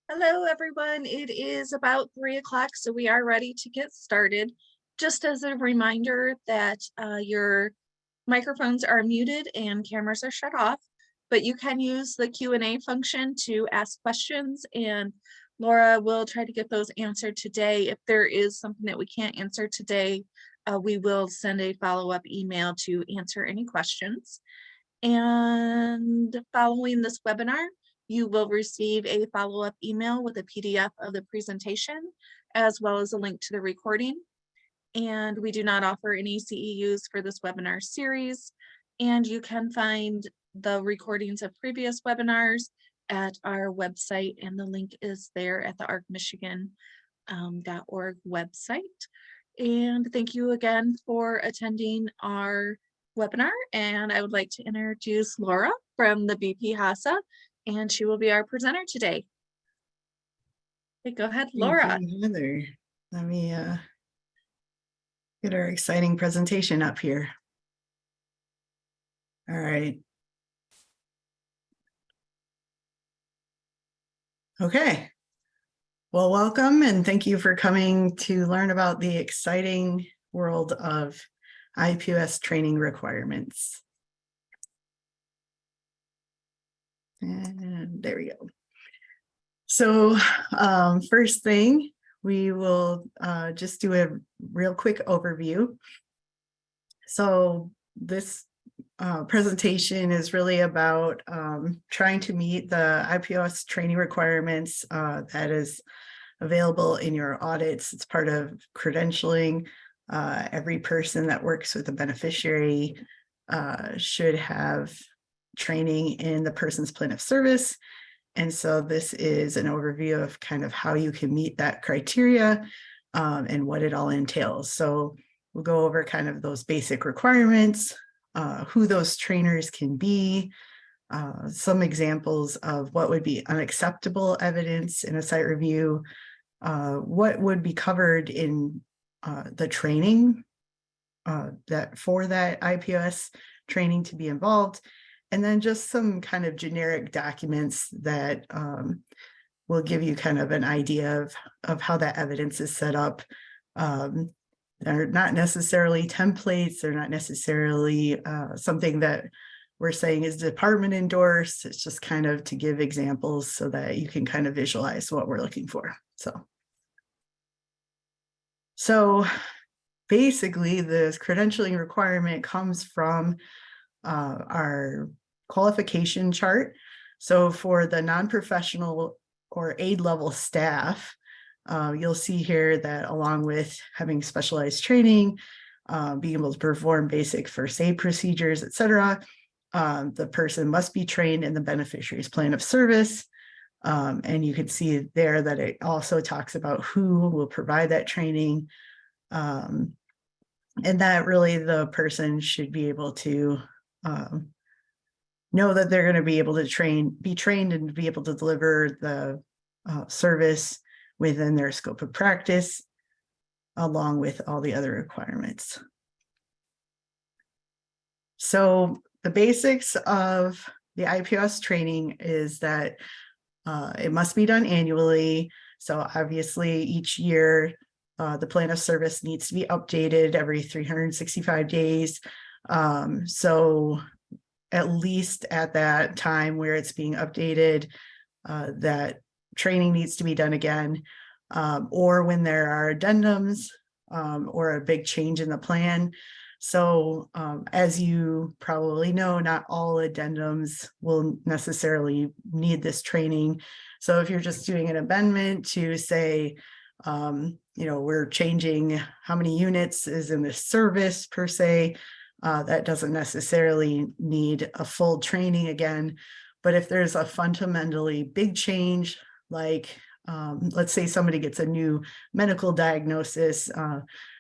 Hello, everyone. It is about 3 o'clock, so we are ready to get started. Just as a reminder that your microphones are muted and cameras are shut off, but you can use the Q&A function to ask questions, and Laura will try to get those answered today. If there is something that we can't answer today, we will send a follow-up email to answer any questions. And following this webinar, you will receive a follow-up email with a PDF of the presentation, as well as a link to the recording. And we do not offer any CEUs for this webinar series. And you can find the recordings of previous webinars at our website, and the link is there at the arcmichigan.org website. And thank you again for attending our webinar, and I would like to introduce Laura from the BPHASA, and she will be our presenter today. Okay, go ahead, Laura. Thank you, Heather. Let me get our exciting presentation up here. All right. Okay. Well, welcome and thank you for coming to learn about the exciting world of IPOS training requirements. And there we go. So first thing, we will just do a real quick overview. So this presentation is really about trying to meet the IPOS training requirements that is available in your audits. It's part of credentialing. Every person that works with a beneficiary should have training in the person's plan of service. And so this is an overview of kind of how you can meet that criteria and what it all entails. So we'll go over kind of those basic requirements, who those trainers can be, some examples of what would be unacceptable evidence in a site review, what would be covered in the training that for that IPOS training to be involved, and then just some kind of generic documents that will give you kind of an idea of how that evidence is set up. They're not necessarily templates. They're not necessarily something that we're saying is department endorsed. It's just kind of to give examples so that you can kind of visualize what we're looking for. So basically, the credentialing requirement comes from our qualification chart. So for the non-professional or aid level staff, you'll see here that along with having specialized training, being able to perform basic first aid procedures, etc., the person must be trained in the beneficiary's plan of service. And you can see there that it also talks about who will provide that training. And that really the person should be able to know that they're going to be able to be trained and be able to deliver the service within their scope of practice, along with all the other requirements. So the basics of the IPOS training is that it must be done annually. So obviously each year, the plan of service needs to be updated every 365 days. So at least at that time where it's being updated, that training needs to be done again, or when there are addendums or a big change in the plan. So as you probably know, not all addendums will necessarily need this training. So if you're just doing an amendment to say, we're changing how many units is in this service per se, that doesn't necessarily need a full training again. But if there's a fundamentally big change, like let's say somebody gets a new medical diagnosis,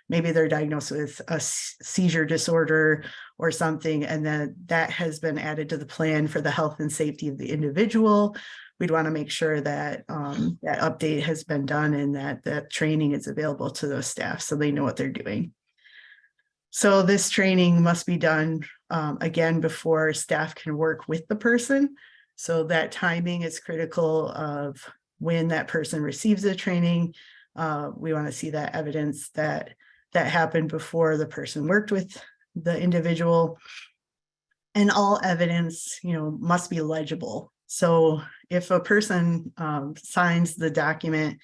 maybe they're diagnosed with a seizure disorder or something, and then that has been added to the plan for the health and safety of the individual, we'd want to make sure that that update has been done and that that training is available to those staff so they know what they're doing. So this training must be done again before staff can work with the person. So that timing is critical of when that person receives the training, we want to see that evidence that happened before the person worked with the individual. And all evidence, must be legible. So if a person signs the document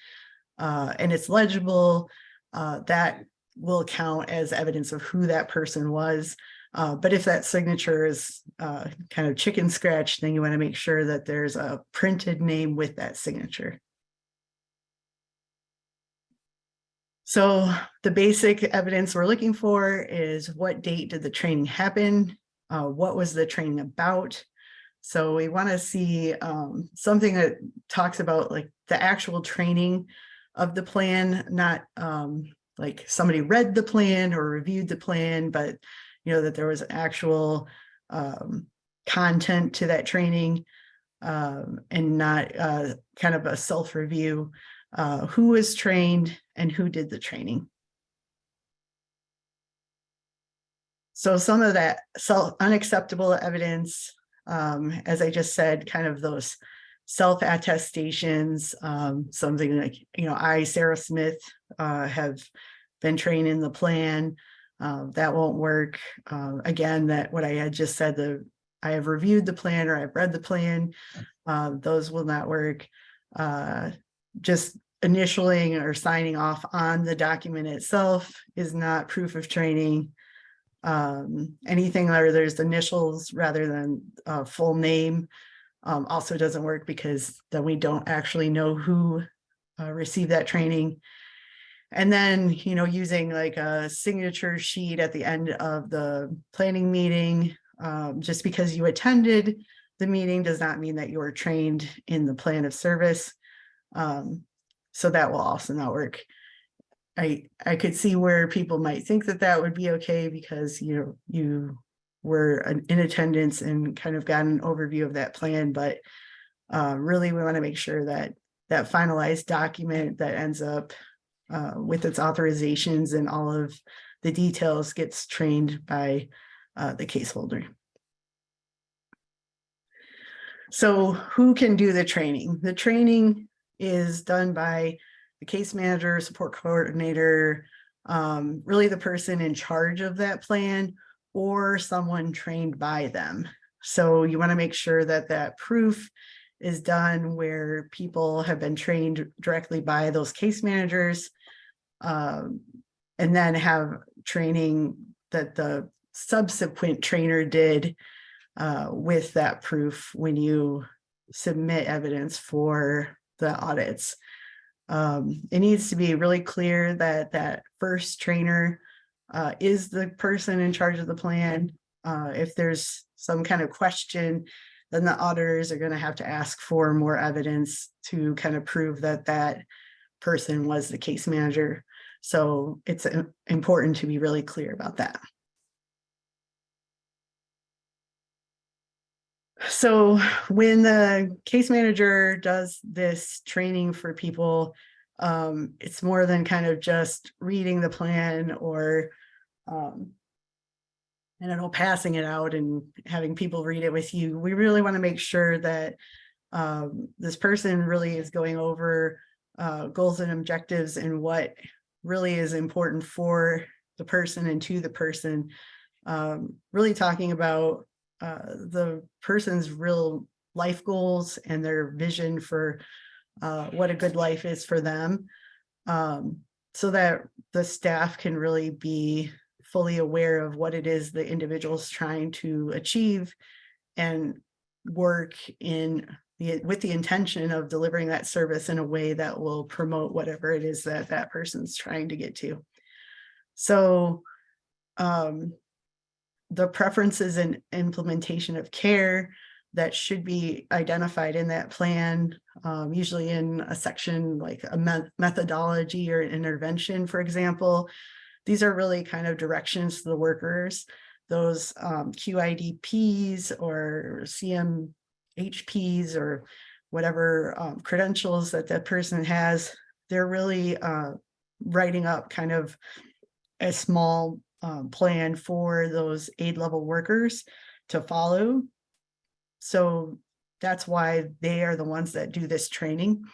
and it's legible, that will count as evidence of who that person was. But if that signature is kind of chicken scratch, then you want to make sure that there's a printed name with that signature. So the basic evidence we're looking for is what date did the training happen? What was the training about? So we want to see something that talks about like the actual training of the plan, not like somebody read the plan or reviewed the plan, but that there was actual content to that training, and not kind of a self-review. Who was trained and who did the training. So some of that unacceptable evidence, as I just said, kind of those self-attestations, something like, I, Sarah Smith, have been trained in the plan. That won't work. Again, that what I had just said, I have reviewed the plan or I've read the plan, those will not work. Just initialing or signing off on the document itself is not proof of training. Anything where there's initials rather than a full name also doesn't work, because then we don't actually know who received that training. And then, using like a signature sheet at the end of the planning meeting, just because you attended the meeting does not mean that you were trained in the plan of service. So that will also not work. I could see where people might think that would be okay, because you were in attendance and kind of got an overview of that plan, but really we want to make sure that that finalized document that ends up with its authorizations and all of the details gets trained by the case holder. So who can do the training? The training is done by the case manager, support coordinator, really the person in charge of that plan, or someone trained by them. So you want to make sure that that proof is done where people have been trained directly by those case managers, and then have training that the subsequent trainer did with that proof when you submit evidence for the audits. It needs to be really clear that that first trainer is the person in charge of the plan. If there's some kind of question, then the auditors are going to have to ask for more evidence to kind of prove that that person was the case manager. So it's important to be really clear about that. So when the case manager does this training for people, it's more than kind of just reading the plan or, I don't know, passing it out and having people read it with you. We really want to make sure that this person really is going over goals and objectives and what really is important for the person and to the person, really talking about the person's real life goals and their vision for what a good life is for them, so that the staff can really be fully aware of what it is the individual's trying to achieve and work with the intention of delivering that service in a way that will promote whatever it is that that person's trying to get to. So the preferences and implementation of care that should be identified in that plan, usually in a section like a methodology or intervention, for example. These are really kind of directions to the workers. Those QIDPs or CMHPs or whatever credentials that that person has, they're really writing up kind of a small plan for those aid level workers to follow. So that's why they are the ones that do this training.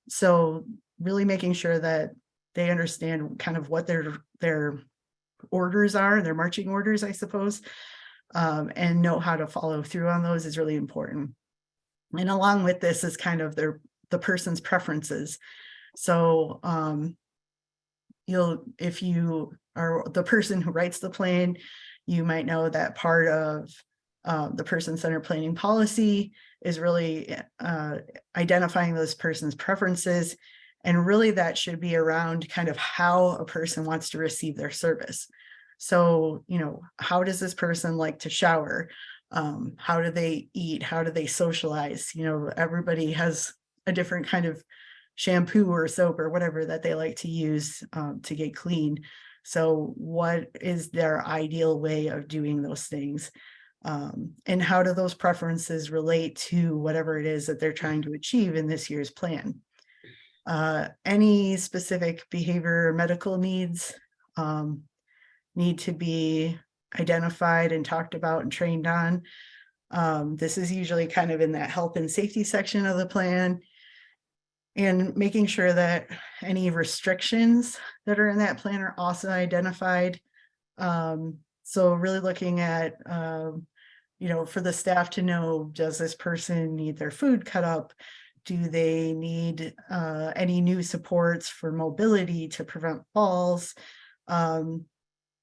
So really making sure that they understand kind of what their orders are, their marching orders, I suppose, and know how to follow through on those is really important. And along with this is kind of the person's preferences. So if you are the person who writes the plan, you might know that part of the person-centered planning policy is really identifying those person's preferences. And really that should be around kind of how a person wants to receive their service. So, how does this person like to shower? How do they eat? How do they socialize? Everybody has a different kind of shampoo or soap or whatever that they like to use to get clean. So what is their ideal way of doing those things? And how do those preferences relate to whatever it is that they're trying to achieve in this year's plan? Any specific behavior or medical needs need to be identified and talked about and trained on. This is usually kind of in that health and safety section of the plan. And making sure that any restrictions that are in that plan are also identified. So really looking at, for the staff to know, does this person need their food cut up? Do they need any new supports for mobility to prevent falls?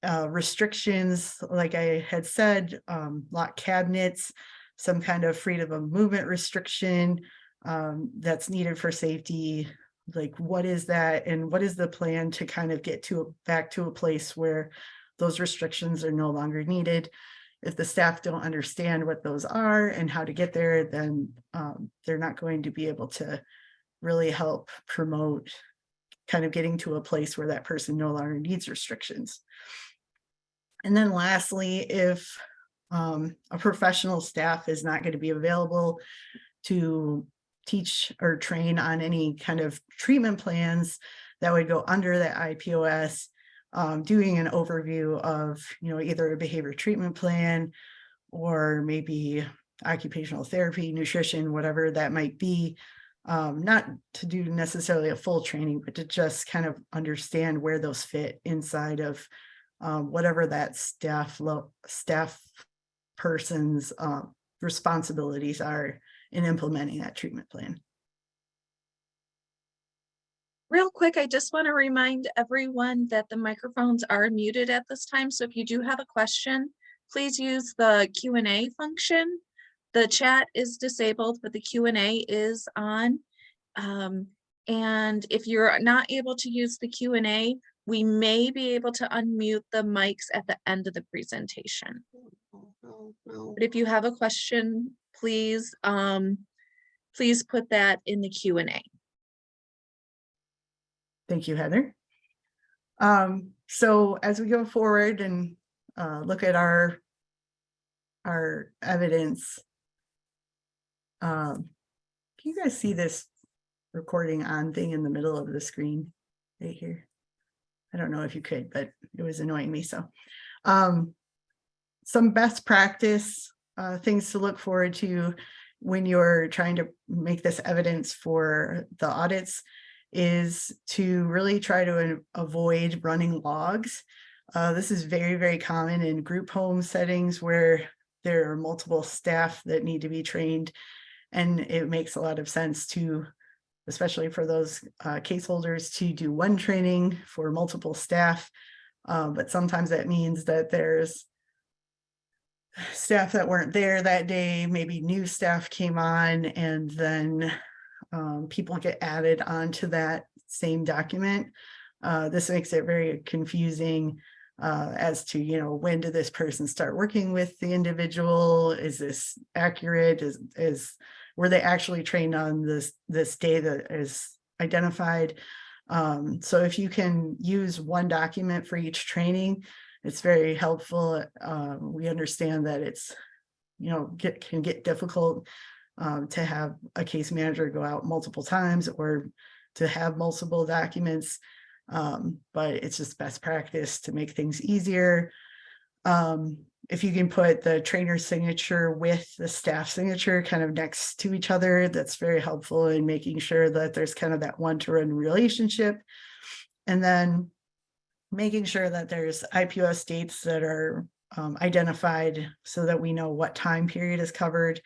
Restrictions, like I had said, lock cabinets, some kind of freedom of movement restriction that's needed for safety. Like, what is that, and what is the plan to kind of get back to a place where those restrictions are no longer needed? If the staff don't understand what those are and how to get there, then they're not going to be able to really help promote kind of getting to a place where that person no longer needs restrictions. And then lastly, if a professional staff is not going to be available to teach or train on any kind of treatment plans that would go under that IPOS, doing an overview of, either a behavior treatment plan or maybe occupational therapy, nutrition, whatever that might be, not to do necessarily a full training, but to just kind of understand where those fit inside of whatever that staff person's responsibilities are in implementing that treatment plan. Real quick, I just want to remind everyone that the microphones are muted at this time. So if you do have a question, please use the Q&A function. The chat is disabled, but the Q&A is on. And if you're not able to use the Q&A, we may be able to unmute the mics at the end of the presentation. But if you have a question, please put that in the Q&A. Thank you, Heather. So as we go forward and look at our evidence, can you guys see this recording on thing in the middle of the screen right here? I don't know if you could, but it was annoying me. So some best practice things to look forward to when you're trying to make this evidence for the audits is to really try to avoid running logs. This is very, very common in group home settings where there are multiple staff that need to be trained. And it makes a lot of sense to, especially for those case holders, to do one training for multiple staff. But sometimes that means that there's staff that weren't there that day, maybe new staff came on, and then people get added onto that same document. This makes it very confusing as to, when did this person start working with the individual? Is this accurate? Were they actually trained on this day that is identified? So if you can use one document for each training, it's very helpful. We understand that it's, can get difficult to have a case manager go out multiple times or to have multiple documents, but it's just best practice to make things easier. if you can put the trainer's signature with the staff signature kind of next to each other, that's very helpful in making sure that there's kind of that one-to-one relationship. And then making sure that there's IPOS dates that are identified so that we know what time period is covered,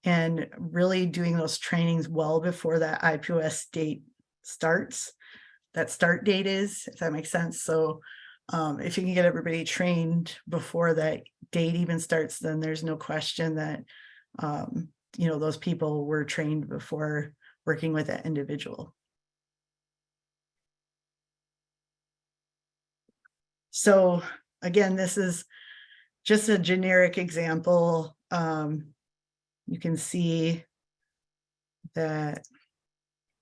and really doing those trainings well before that IPOS date starts. That start date is, if that makes sense. So if you can get everybody trained before that date even starts, then there's no question that those people were trained before working with that individual. So again, this is just a generic example. You can see that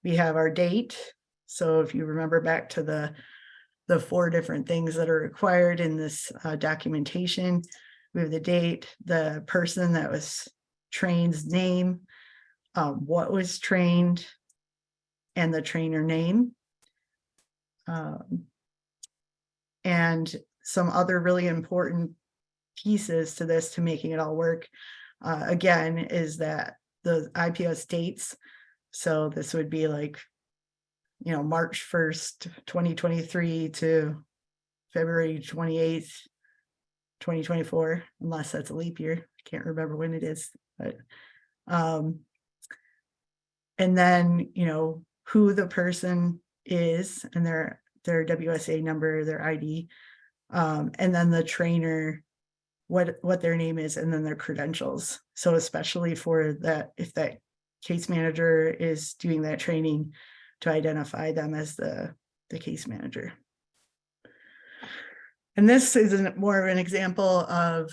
we have our date. So if you remember back to the 4 different things that are required in this documentation, we have the date, the person that was trained's name, what was trained, and the trainer name. And some other really important pieces to this to making it all work, again, is that the IPOS dates. So this would be like, March 1st, 2023 to February 28th, 2024, unless that's a leap year. I can't remember when it is, but and then, who the person is and their WSA number, their ID, and then the trainer, what their name is, and then their credentials. So especially for that, if that case manager is doing that training, to identify them as the case manager. And this is more of an example of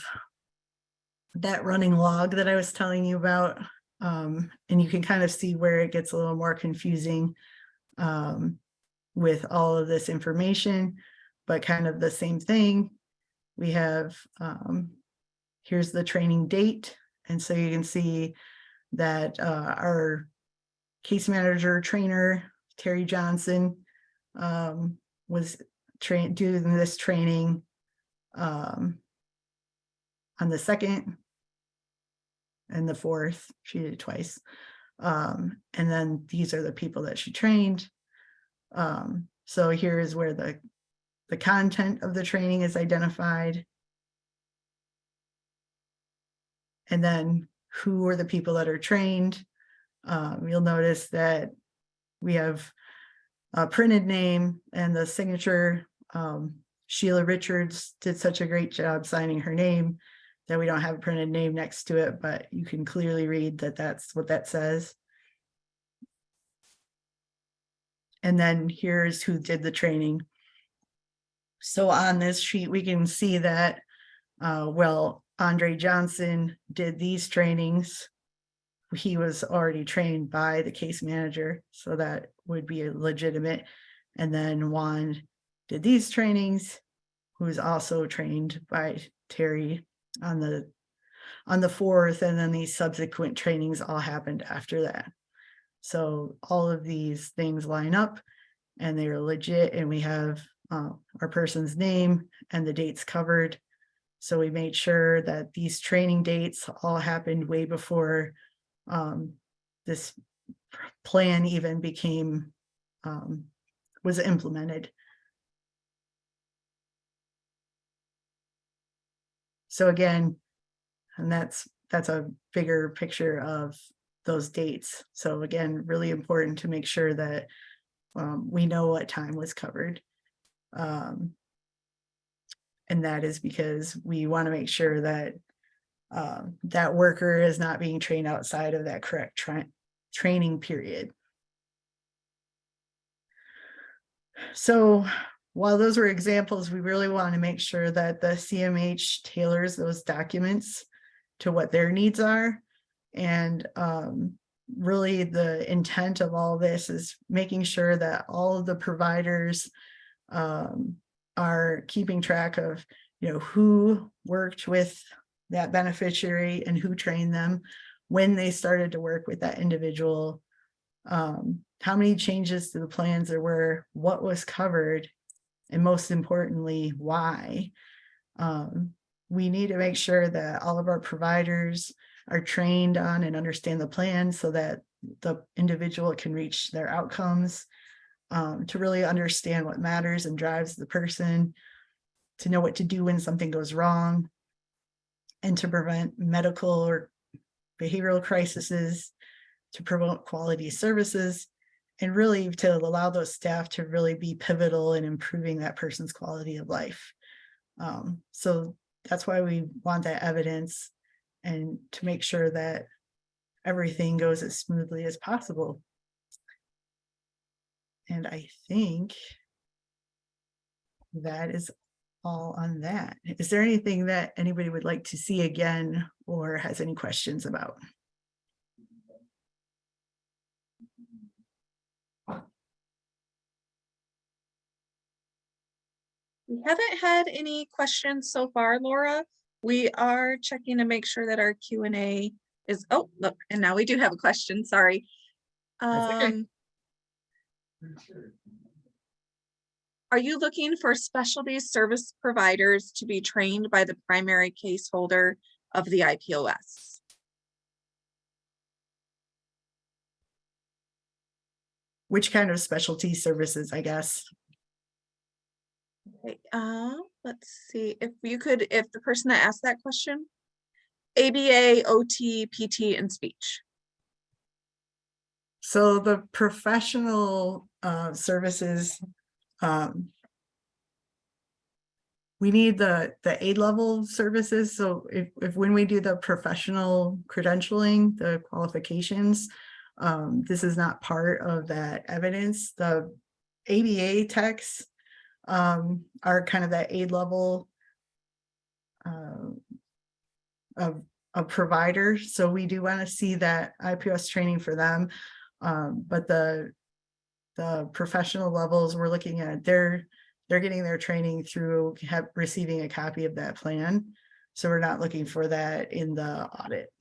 that running log that I was telling you about. And you can kind of see where it gets a little more confusing with all of this information, but kind of the same thing. We have, here's the training date. And so you can see that our case manager trainer, Terry Johnson, was doing this training on the 2nd and the 4th. She did it twice. And then these are the people that she trained. So here is where the content of the training is identified. And then who are the people that are trained. You'll notice that we have a printed name and the signature. Sheila Richards did such a great job signing her name that we don't have a printed name next to it, but you can clearly read that that's what that says. And then here's who did the training. So on this sheet, we can see that, Andre Johnson did these trainings. He was already trained by the case manager, so that would be legitimate. And then Juan did these trainings, who was also trained by Terry on the 4th, and then these subsequent trainings all happened after that. So all of these things line up and they are legit, and we have our person's name and the dates covered. So we made sure that these training dates all happened way before this plan even became was implemented. So again, and that's a bigger picture of those dates. So again, really important to make sure that we know what time was covered. And that is because we want to make sure that that worker is not being trained outside of that correct training period. So while those were examples, we really want to make sure that the CMH tailors those documents to what their needs are. And really the intent of all this is making sure that all of the providers are keeping track of, who worked with that beneficiary and who trained them, when they started to work with that individual, how many changes to the plans there were, what was covered, and most importantly, why. we need to make sure that all of our providers are trained on and understand the plan so that the individual can reach their outcomes, to really understand what matters and drives the person, to know what to do when something goes wrong, and to prevent medical or behavioral crises, to promote quality services, and really to allow those staff to really be pivotal in improving that person's quality of life. So that's why we want that evidence, and to make sure that everything goes as smoothly as possible. And I think that is all on that. Is there anything that anybody would like to see again or has any questions about? We haven't had any questions so far, Laura. We are checking to make sure that our Q&A is, oh, look, and now we do have a question, sorry. That's okay. Are you looking for specialty service providers to be trained by the primary case holder of the IPOS? Which kind of specialty services, I guess? Okay, let's see if you could, if the person that asked that question, ABA, OT, PT, and speech. So the professional services, we need the A-level services. So if when we do the professional credentialing, the qualifications, this is not part of that evidence. The ABA techs are kind of that A-level of provider. So we do want to see that IPOS training for them. But the professional levels we're looking at, they're getting their training through receiving a copy of that plan. So we're not looking for that in the audit.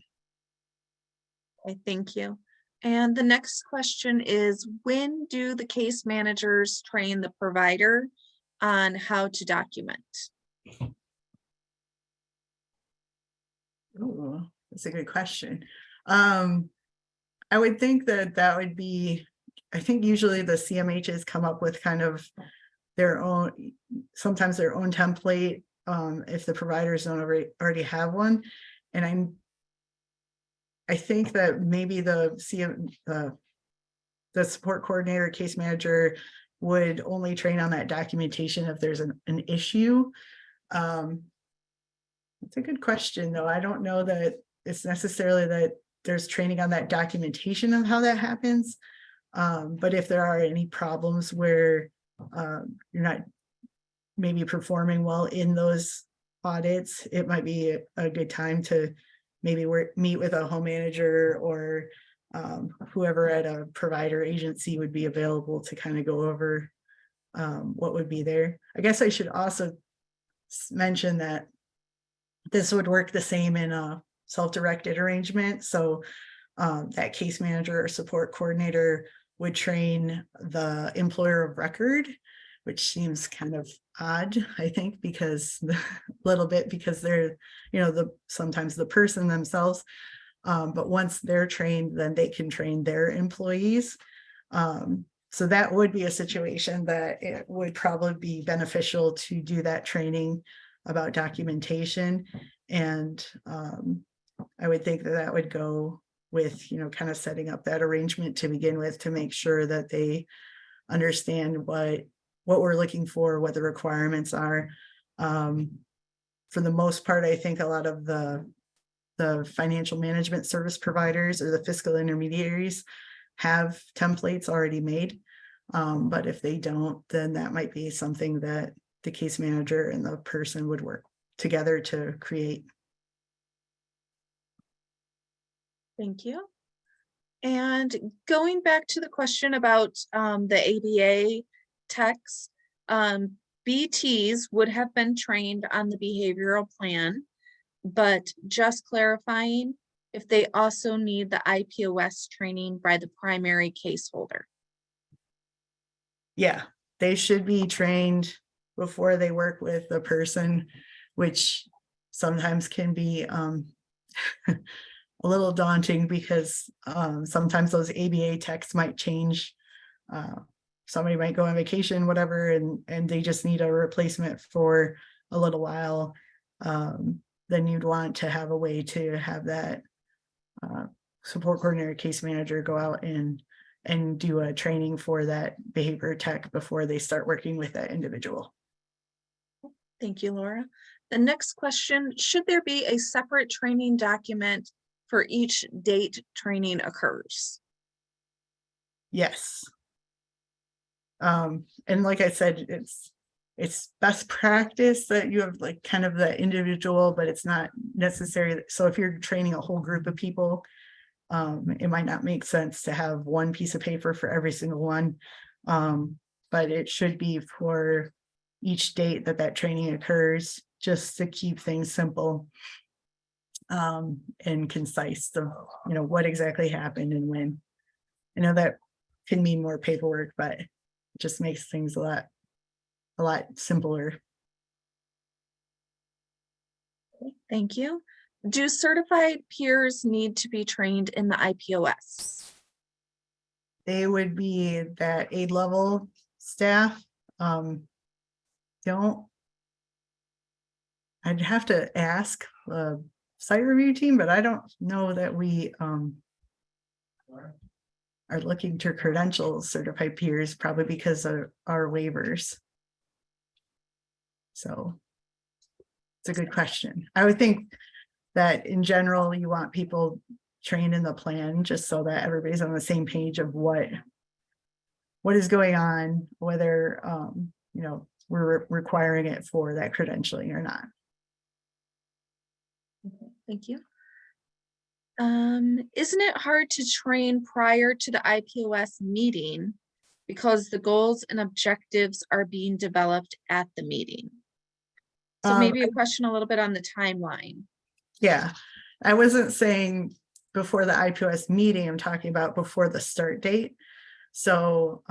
Okay, thank you. And the next question is, when do the case managers train the provider on how to document? Ooh, that's a good question. I would think that would be, I think usually the CMHs come up with kind of their own, sometimes their own template, if the providers don't already have one. And I think that maybe the support coordinator, case manager would only train on that documentation if there's an issue. It's a good question, though. I don't know that it's necessarily that there's training on that documentation of how that happens. But if there are any problems where you're not maybe performing well in those audits, it might be a good time to maybe meet with a home manager or whoever at a provider agency would be available to kind of go over what would be there. I guess I should also mention that this would work the same in a self-directed arrangement. So that case manager or support coordinator would train the employer of record, which seems kind of odd, I think, because a little bit because they're, sometimes the person themselves. But once they're trained, then they can train their employees. So that would be a situation that it would probably be beneficial to do that training about documentation. And I would think that would go with, kind of setting up that arrangement to begin with, to make sure that they understand what we're looking for, what the requirements are. For the most part, I think a lot of the financial management service providers or the fiscal intermediaries have templates already made. But if they don't, then that might be something that the case manager and the person would work together to create. Thank you. And going back to the question about the ABA techs, BTs would have been trained on the behavioral plan, but just clarifying if they also need the IPOS training by the primary case holder. Yeah, they should be trained before they work with the person, which sometimes can be a little daunting because sometimes those ABA texts might change. Somebody might go on vacation, whatever, and they just need a replacement for a little while. Then you'd want to have a way to have that support coordinator, case manager go out and do a training for that behavior tech before they start working with that individual. Thank you, Laura. The next question, should there be a separate training document for each date training occurs? Yes. And like I said, it's best practice that you have like kind of the individual, but it's not necessary. So if you're training a whole group of people, it might not make sense to have one piece of paper for every single one. But it should be for each date that training occurs, just to keep things simple and concise. So, what exactly happened and when. I know that can mean more paperwork, but it just makes things a lot simpler. Thank you. Do certified peers need to be trained in the IPOS? They would be that aid level staff. I'd have to ask the site review team, but I don't know that we are looking to credential certified peers, probably because of our waivers. So it's a good question. I would think that in general, you want people trained in the plan just so that everybody's on the same page of what is going on, whether we're requiring it for that credentialing or not. Okay, thank you. Isn't it hard to train prior to the IPOS meeting because the goals and objectives are being developed at the meeting? So maybe a question a little bit on the timeline. Yeah, I wasn't saying before the IPOS meeting, I'm talking about before the start date. So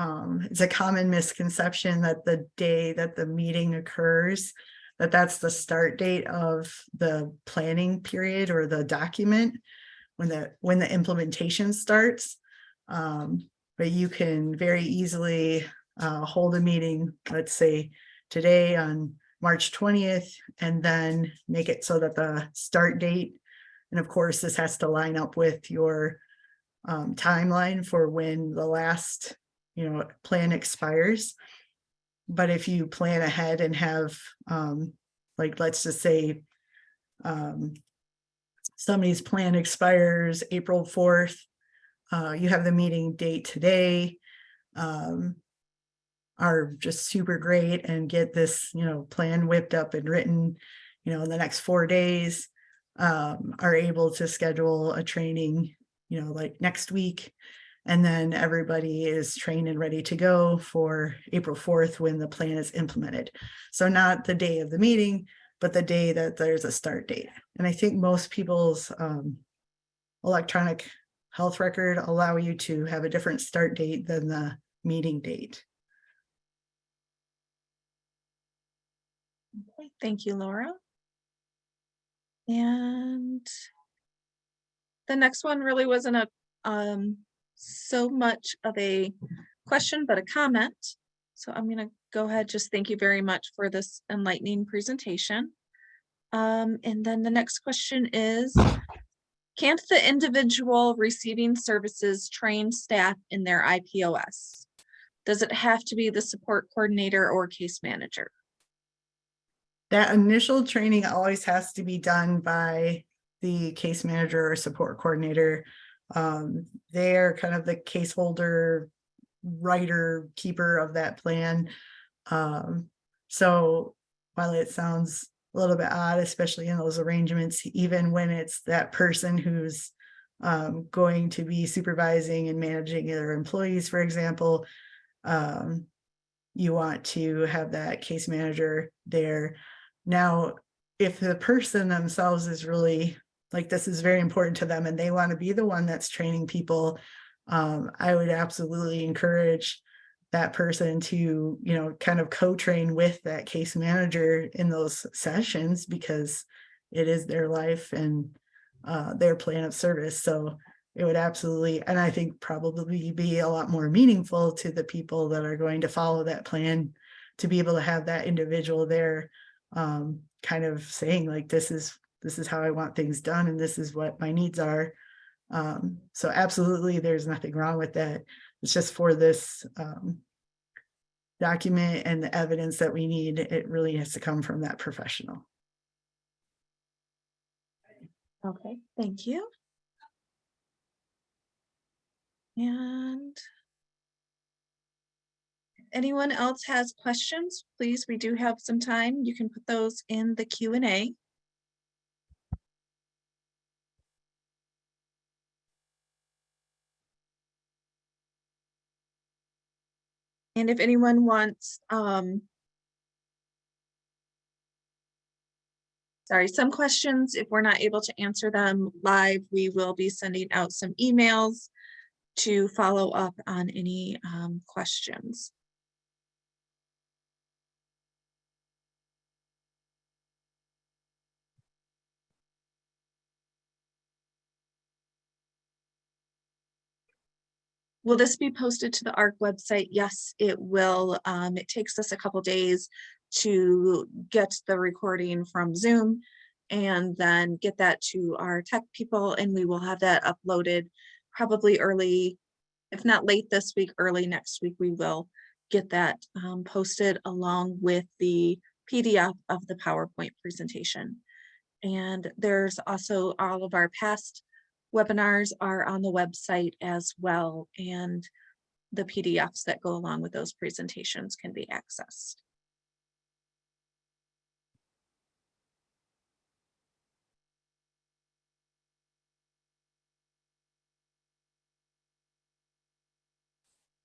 it's a common misconception that the day that the meeting occurs, that's the start date of the planning period or the document when the implementation starts. But you can very easily hold a meeting, let's say today on March 20th, and then make it so that the start date, and of course this has to line up with your timeline for when the last plan expires. But if you plan ahead and have like, let's just say somebody's plan expires April 4th, you have the meeting date today, are just super great and get this plan whipped up and written in the next 4 days, are able to schedule a training like next week, and then everybody is trained and ready to go for April 4th when the plan is implemented. So not the day of the meeting, but the day that there's a start date. And I think most people's electronic health record allow you to have a different start date than the meeting date. Okay, thank you, Laura. And the next one really wasn't a so much of a question, but a comment. So I'm going to go ahead, just thank you very much for this enlightening presentation. And then the next question is, can't the individual receiving services train staff in their IPOS? Does it have to be the support coordinator or case manager? That initial training always has to be done by the case manager or support coordinator. They're kind of the case holder, writer, keeper of that plan. So while it sounds a little bit odd, especially in those arrangements, even when it's that person who's going to be supervising and managing their employees, for example, you want to have that case manager there. Now, if the person themselves is really like, this is very important to them and they want to be the one that's training people, I would absolutely encourage that person to, kind of co-train with that case manager in those sessions, because it is their life and their plan of service. So it would absolutely, and I think probably be a lot more meaningful to the people that are going to follow that plan, to be able to have that individual there, kind of saying like, this is how I want things done, and this is what my needs are. So absolutely, there's nothing wrong with that. It's just for this document and the evidence that we need, it really has to come from that professional. Okay, thank you. And if anyone else has questions, please, we do have some time. You can put those in the Q&A. And if anyone wants, sorry, some questions, if we're not able to answer them live, we will be sending out some emails to follow up on any questions. Will this be posted to the ARC website? Yes, it will. It takes us a couple days to get the recording from Zoom and then get that to our tech people, and we will have that uploaded probably early, if not late this week, early next week. We will get that posted along with the PDF of the PowerPoint presentation. And there's also all of our past webinars are on the website as well, and the PDFs that go along with those presentations can be accessed.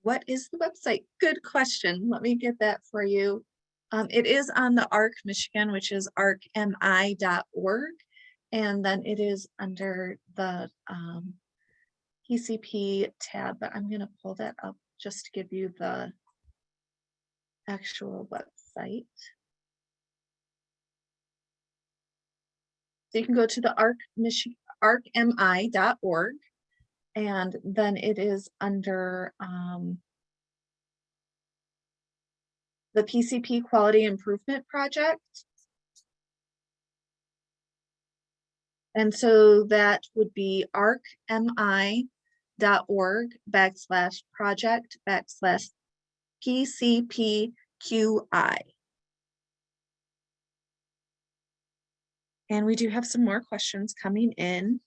What is the website? Good question. Let me get that for you. It is on the ARC Michigan, which is arcmi.org. And then it is under the PCP tab, but I'm going to pull that up just to give you the actual website. So you can go to the arcmi.org, and then it is under the PCP Quality Improvement Project. And so that would be arcmi.org/project/PCPQI. And we do have some more questions coming in.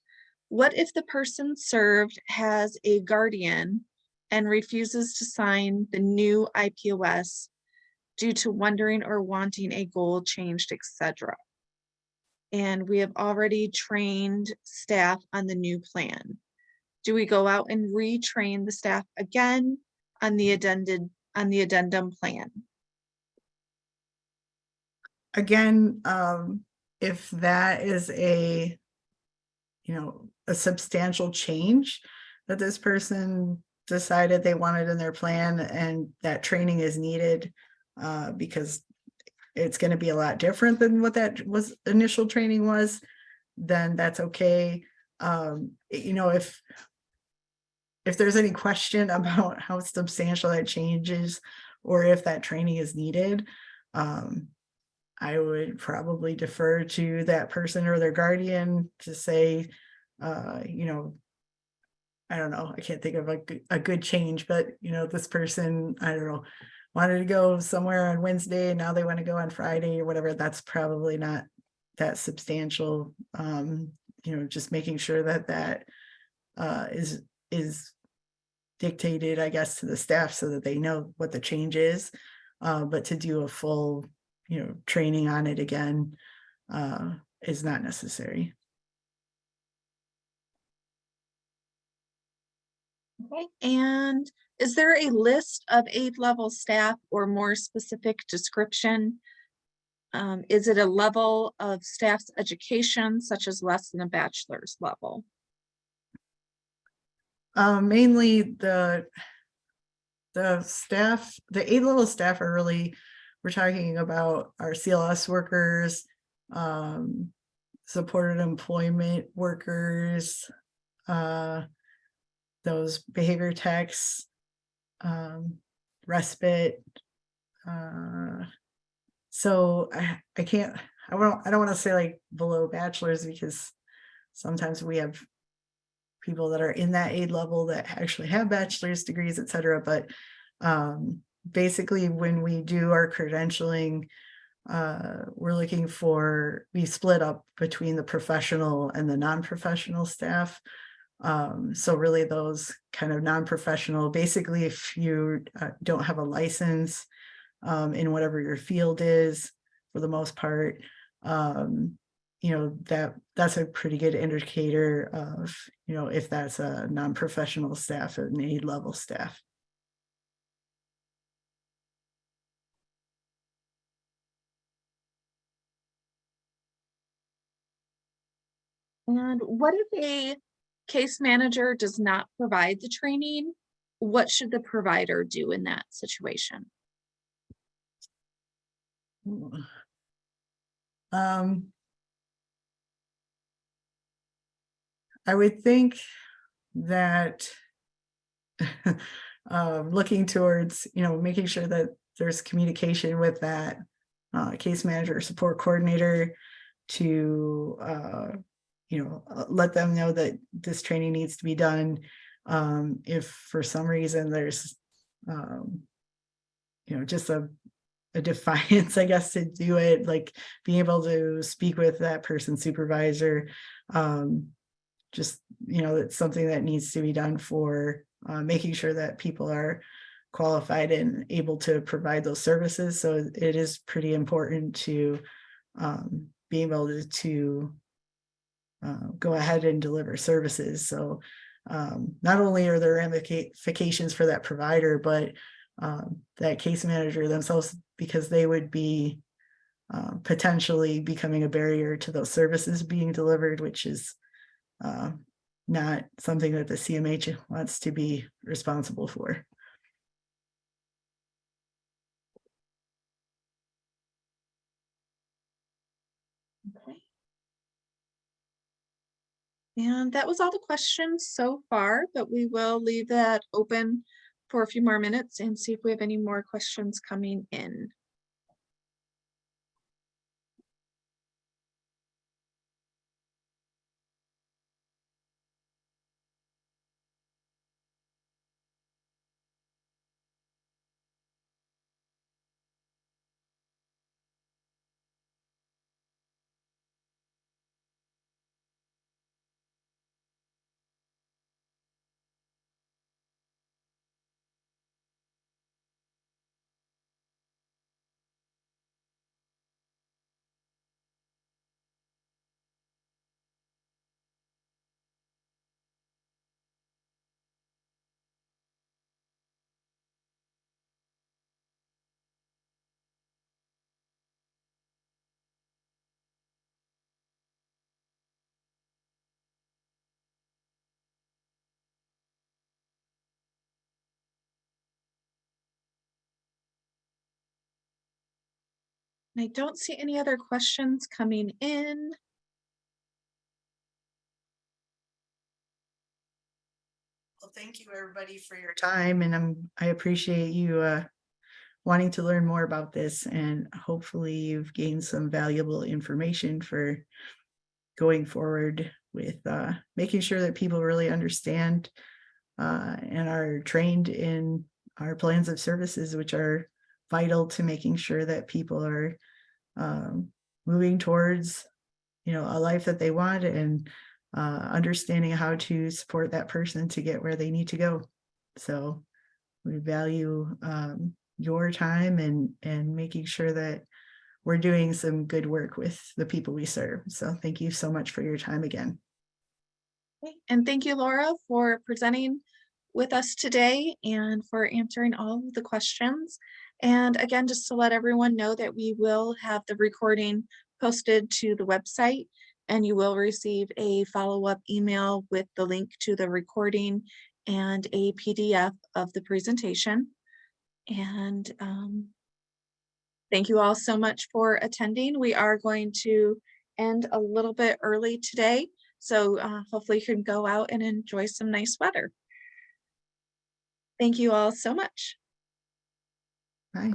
What if the person served has a guardian and refuses to sign the new IPOS due to wondering or wanting a goal changed, etc.? And we have already trained staff on the new plan. Do we go out and retrain the staff again on the addendum plan? Again, if that is a substantial change that this person decided they wanted in their plan, and that training is needed because it's going to be a lot different than what that was initial training was, then that's okay. If there's any question about how substantial that change is, or if that training is needed, I would probably defer to that person or their guardian to say, I don't know, I can't think of a good change, but this person, I don't know, wanted to go somewhere on Wednesday and now they want to go on Friday or whatever. That's probably not that substantial. Just making sure that is dictated, I guess, to the staff so that they know what the change is. But to do a full training on it again is not necessary. Okay, and is there a list of 8th level staff or more specific description? Is it a level of staff's education, such as less than a bachelor's level? Mainly the staff, the 8th level staff are really, we're talking about our CLS workers, supported employment workers, those behavior techs, respite. So I can't, I don't want to say like below bachelor's, because sometimes we have people that are in that aid level that actually have bachelor's degrees, et cetera. But basically when we do our credentialing, we're looking for, we split up between the professional and the non-professional staff. So really those kind of non-professional, basically if you don't have a license in whatever your field is, for the most part, that's a pretty good indicator of, if that's a non-professional staff, an aid level staff. And what if a case manager does not provide the training? What should the provider do in that situation? I would think that looking towards, making sure that there's communication with that case manager or support coordinator to, let them know that this training needs to be done. If for some reason there's, just a defiance, I guess, to do it, like being able to speak with that person's supervisor, just, it's something that needs to be done for making sure that people are qualified and able to provide those services. So it is pretty important to be able to go ahead and deliver services. So not only are there ramifications for that provider, but that case manager themselves, because they would be potentially becoming a barrier to those services being delivered, which is not something that the CMH wants to be responsible for. Okay. And that was all the questions so far, but we will leave that open for a few more minutes and see if we have any more questions coming in. I don't see any other questions coming in. Well, thank you everybody for your time, and I appreciate you wanting to learn more about this, and hopefully you've gained some valuable information for going forward with making sure that people really understand and are trained in our plans of services, which are vital to making sure that people are moving towards, a life that they want, and understanding how to support that person to get where they need to go. So we value your time and making sure that we're doing some good work with the people we serve. So thank you so much for your time again. And thank you, Laura, for presenting with us today and for answering all of the questions. And again, just to let everyone know that we will have the recording posted to the website, and you will receive a follow-up email with the link to the recording and a PDF of the presentation. And thank you all so much for attending. We are going to end a little bit early today. So hopefully you can go out and enjoy some nice weather. Thank you all so much. Bye.